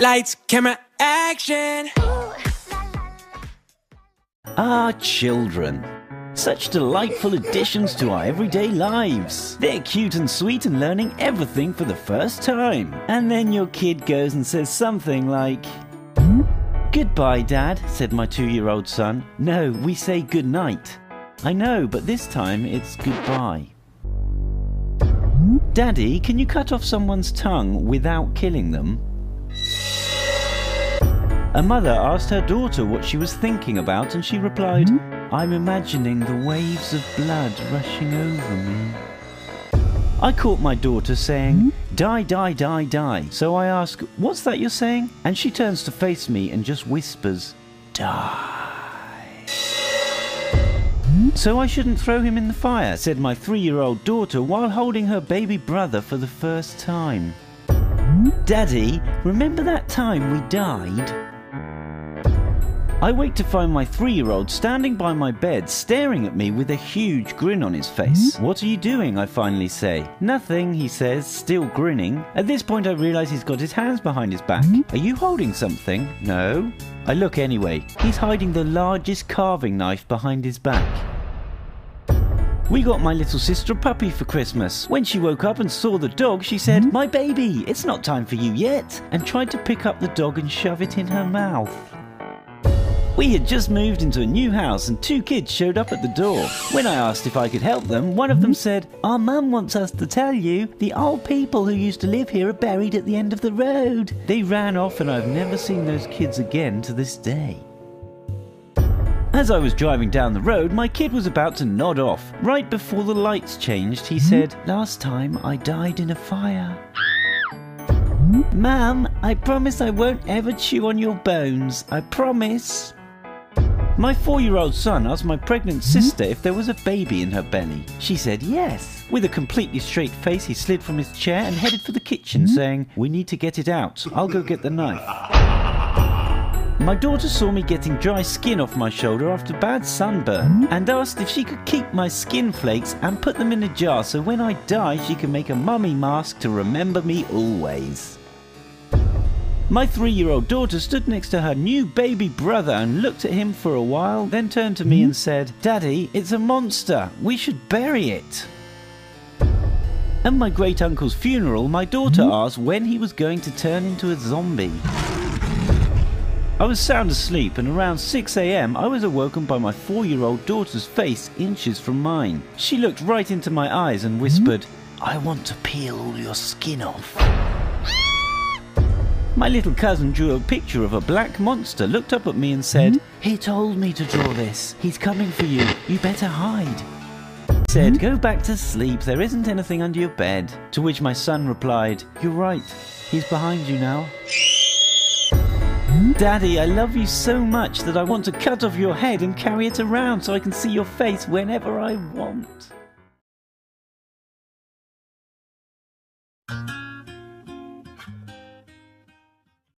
Lights, camera, action. Ah, children. Such delightful additions to our everyday lives. They're cute and sweet and learning everything for the first time. And then your kid goes and says something like, "Goodbye, Dad," said my 2-year-old son. "No, we say good night." "I know, but this time it's goodbye." "Daddy, can you cut off someone's tongue without killing them?" A mother asked her daughter what she was thinking about, and she replied, "I'm imagining the waves of blood rushing over me." I caught my daughter saying, "Die, die, die, die." So I ask, "What's that you're saying?" And she turns to face me and just whispers, "Die." "So I shouldn't throw him in the fire," said my 3-year-old daughter while holding her baby brother for the first time. "Daddy, remember that time we died?" I wake to find my 3-year-old standing by my bed staring at me with a huge grin on his face. "What are you doing?" I finally say. "Nothing," he says, still grinning. At this point I realise he's got his hands behind his back. "Are you holding something?" "No." I look anyway. He's hiding the largest carving knife behind his back. We got my little sister a puppy for Christmas. When she woke up and saw the dog, she said, "My baby, it's not time for you yet," and tried to pick up the dog and shove it in her mouth. We had just moved into a new house and 2 kids showed up at the door. When I asked if I could help them, one of them said, "Our mum wants us to tell you the old people who used to live here are buried at the end of the road." They ran off and I've never seen those kids again to this day. As I was driving down the road, my kid was about to nod off. Right before the lights changed, he said, "Last time I died in a fire." "Mum, I promise I won't ever chew on your bones. I promise." My 4-year-old son asked my pregnant sister if there was a baby in her belly. She said yes. With a completely straight face, he slid from his chair and headed for the kitchen, saying, "We need to get it out. I'll go get the knife." My daughter saw me getting dry skin off my shoulder after bad sunburn and asked if she could keep my skin flakes and put them in a jar so when I die she can make a mummy mask to remember me always. My 3-year-old daughter stood next to her new baby brother and looked at him for a while, then turned to me and said, "Daddy, it's a monster. We should bury it." At my great-uncle's funeral, my daughter asked when he was going to turn into a zombie. I was sound asleep, and around 6 a.m. I was awoken by my 4-year-old daughter's face inches from mine. She looked right into my eyes and whispered, "I want to peel all your skin off." My little cousin drew a picture of a black monster, looked up at me and said, "He told me to draw this. He's coming for you. You better hide." I said, "Go back to sleep. There isn't anything under your bed." To which my son replied, "You're right. He's behind you now." "Daddy, I love you so much that I want to cut off your head and carry it around so I can see your face whenever I want."